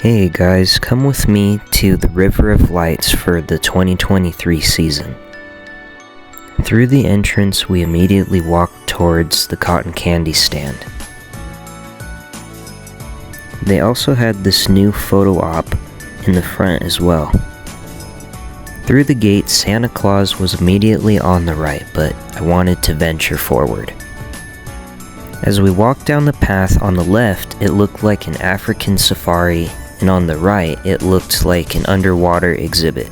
Hey guys, come with me to the River of Lights for the 2023 season. Through the entrance, we immediately walked towards the cotton candy stand. They also had this new photo op in the front as well. Through the gate, Santa Claus was immediately on the right, but I wanted to venture forward. As we walked down the path, on the left, it looked like an African safari, and on the right, it looked like an underwater exhibit.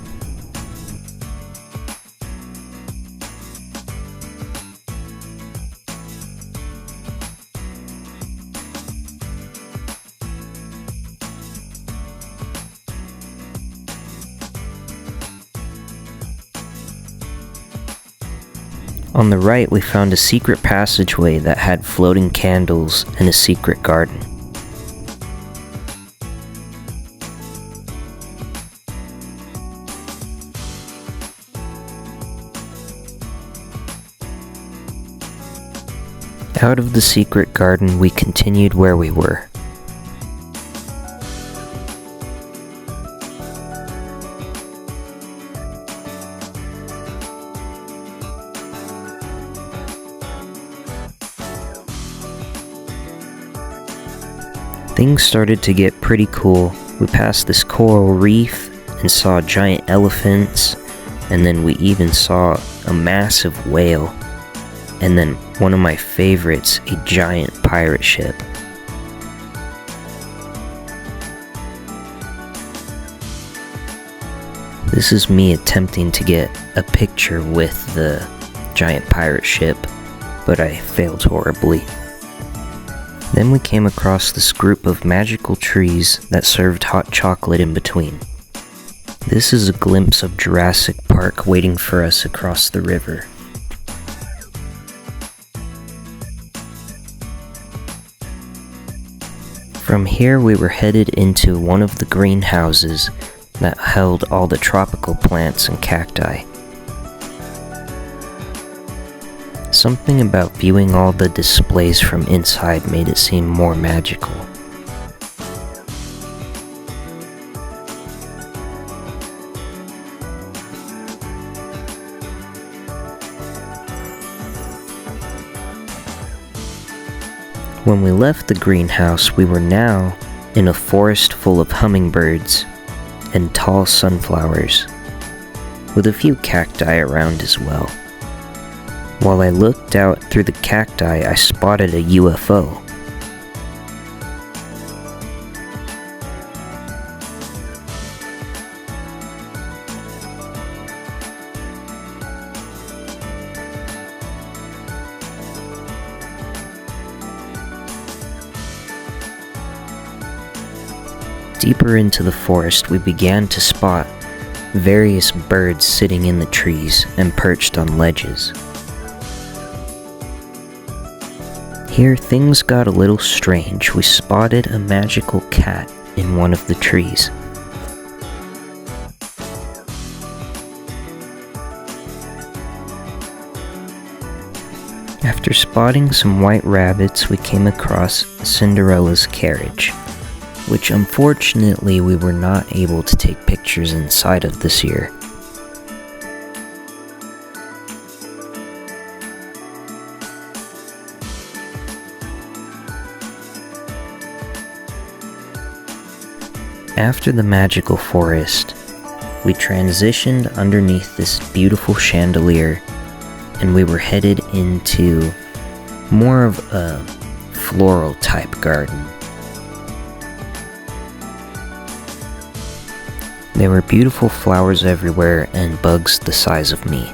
On the right, we found a secret passageway that had floating candles and a secret garden. Out of the secret garden, we continued where we were. Things started to get pretty cool. We passed this coral reef and saw giant elephants, and then we even saw a massive whale, and then one of my favorites, a giant pirate ship. This is me attempting to get a picture with the giant pirate ship, but I failed horribly. Then we came across this group of magical trees that served hot chocolate in between. This is a glimpse of Jurassic Park waiting for us across the river. From here we were headed into one of the greenhouses that held all the tropical plants and cacti. Something about viewing all the displays from inside made it seem more magical. When we left the greenhouse, we were now in a forest full of hummingbirds and tall sunflowers, with a few cacti around as well. While I looked out through the cacti, I spotted a UFO. Deeper into the forest, we began to spot various birds sitting in the trees and perched on ledges. Here, things got a little strange. We spotted a magical cat in one of the trees. After spotting some white rabbits, we came across Cinderella's carriage, which unfortunately we were not able to take pictures inside of this year. After the magical forest, we transitioned underneath this beautiful chandelier, and we were headed into more of a floral type garden. There were beautiful flowers everywhere and bugs the size of me.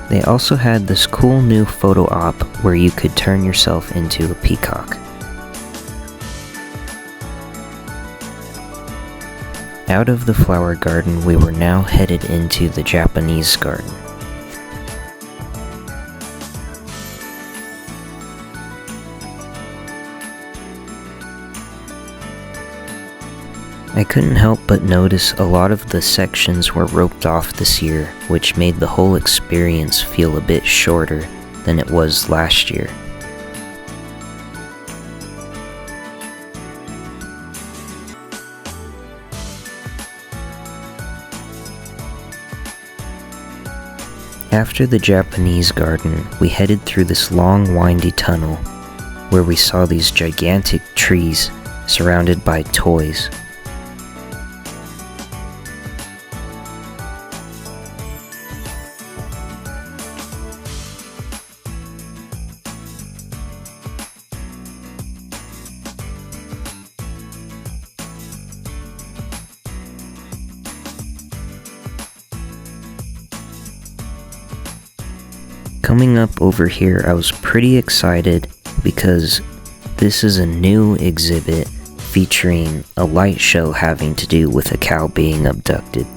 They also had this cool new photo op where you could turn yourself into a peacock. Out of the flower garden, we were now headed into the Japanese garden. I couldn't help but notice a lot of the sections were roped off this year, which made the whole experience feel a bit shorter than it was last year. After the Japanese garden, we headed through this long, windy tunnel where we saw these gigantic trees surrounded by toys. Coming up over here, I was pretty excited because this is a new exhibit featuring a light show having to do with a cow being abducted.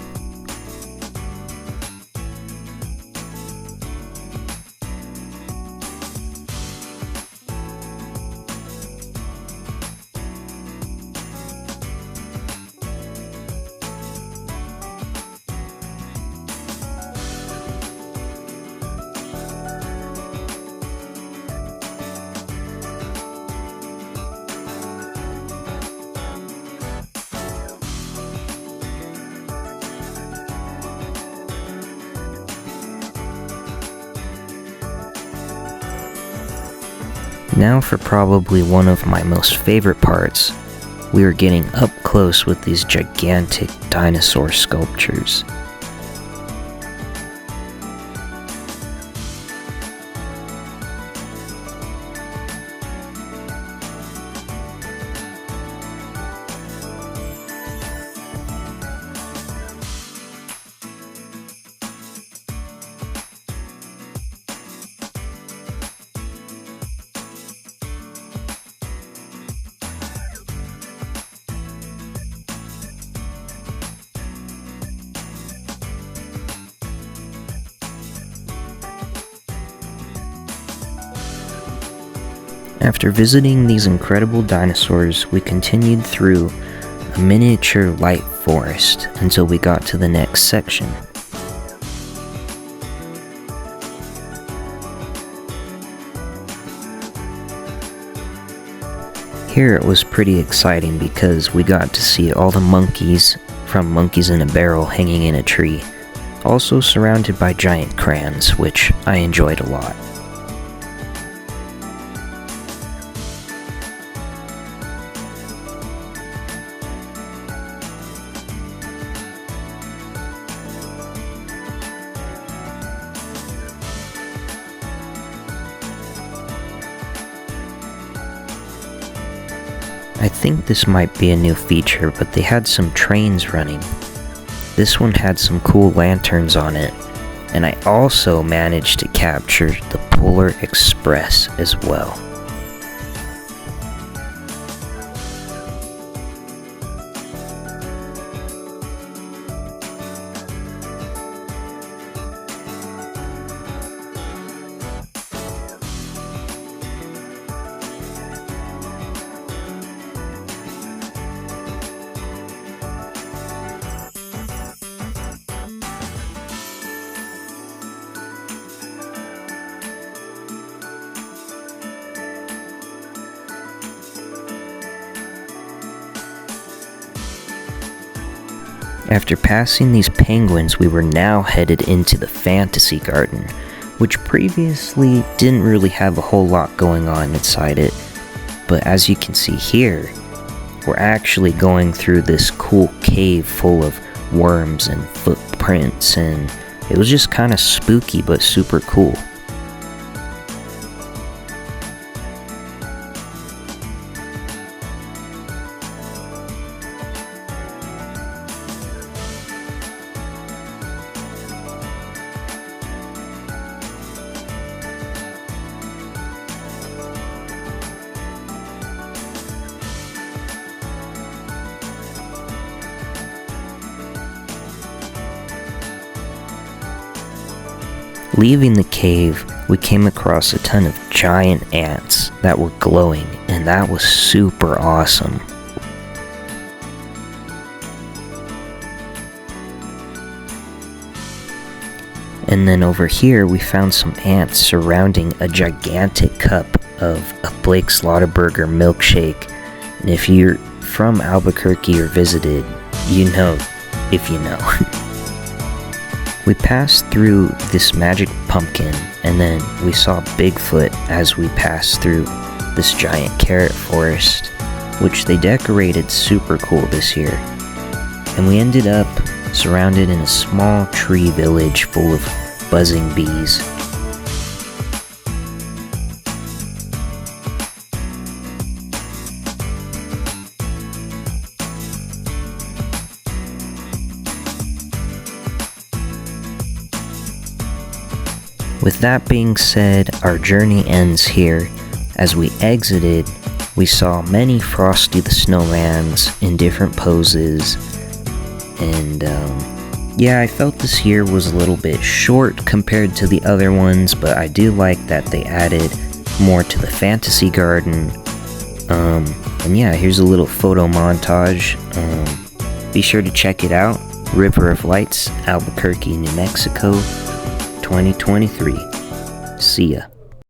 Now for probably one of my most favorite parts. We were getting up close with these gigantic dinosaur sculptures. After visiting these incredible dinosaurs, we continued through a miniature light forest until we got to the next section. Here it was pretty exciting because we got to see all the monkeys from Monkeys in a Barrel hanging in a tree, also surrounded by giant crayons, which I enjoyed a lot. I think this might be a new feature, but they had some trains running. This one had some cool lanterns on it, and I also managed to capture the Polar Express as well. After passing these penguins, we were now headed into the Fantasy Garden, which previously didn't really have a whole lot going on inside it. But as you can see here, we're actually going through this cool cave full of worms and footprints, and it was just kind of spooky but super cool. Leaving the cave, we came across a ton of giant ants that were glowing, and that was super awesome. And then over here, we found some ants surrounding a gigantic cup of a Blake's Lotaburger milkshake. And if you're from Albuquerque or visited, you know if you know. We passed through this magic pumpkin, and then we saw Bigfoot as we passed through this giant carrot forest, which they decorated super cool this year. And we ended up surrounded in a small tree village full of buzzing bees. With that being said, our journey ends here. As we exited, we saw many Frosty the Snowmans in different poses, and yeah, I felt this year was a little bit short compared to the other ones, but I do like that they added more to the fantasy garden. And yeah, here's a little photo montage. Be sure to check it out. River of Lights, Albuquerque, New Mexico, 2023. See ya.